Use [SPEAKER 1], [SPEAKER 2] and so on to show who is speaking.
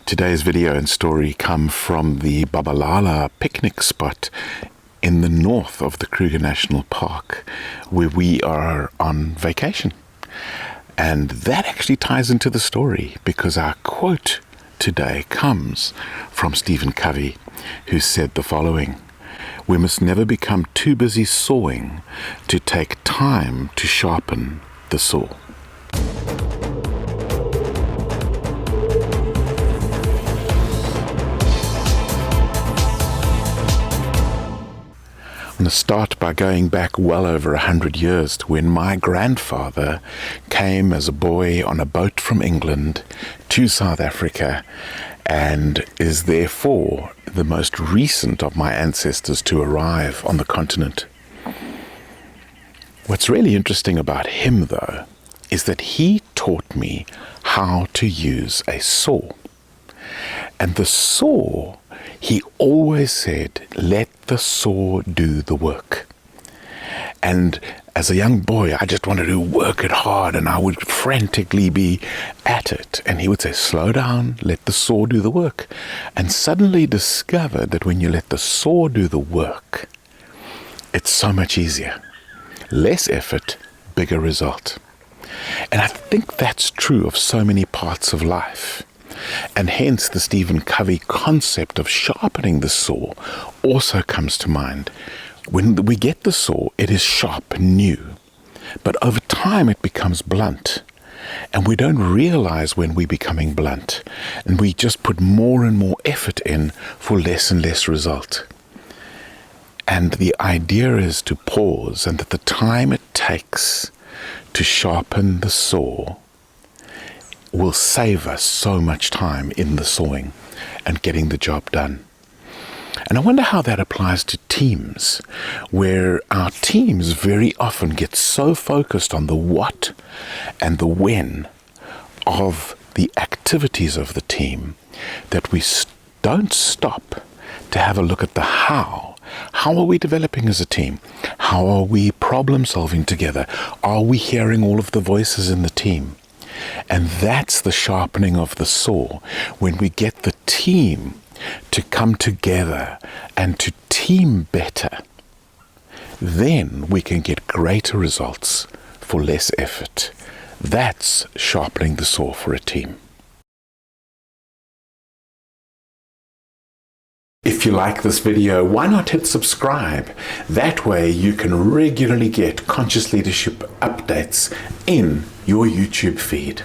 [SPEAKER 1] Today's video and story come from the Babalala picnic spot in the north of the Kruger National Park, where we are on vacation. And that actually ties into the story, because our quote today comes from Stephen Covey, who said the following: "We must never become too busy sawing to take time to sharpen the saw." I'm going to start by going back well over 100 years to when my grandfather came as a boy on a boat from England to South Africa, and is therefore the most recent of my ancestors to arrive on the continent. What's really interesting about him, though, is that he taught me how to use a saw. And the saw, he always said, let the saw do the work. And as a young boy, I just wanted to work it hard, and I would frantically be at it. And he would say, slow down, let the saw do the work. And suddenly discovered that when you let the saw do the work, it's so much easier. Less effort, bigger result. And I think that's true of so many parts of life. And hence the Stephen Covey concept of sharpening the saw also comes to mind. When we get the saw, it is sharp, new. But over time it becomes blunt. And we don't realize when we're becoming blunt. And we just put more and more effort in for less and less result. And the idea is to pause, and that the time it takes to sharpen the saw will save us so much time in the sawing and getting the job done. And I wonder how that applies to teams, where our teams very often get so focused on the what and the when of the activities of the team that we don't stop to have a look at the how. How are we developing as a team? How are we problem solving together? Are we hearing all of the voices in the team? And that's the sharpening of the saw, when we get the team to come together and to team better. Then we can get greater results for less effort. That's sharpening the saw for a team. If you like this video, why not hit subscribe? That way you can regularly get conscious leadership updates in your YouTube feed.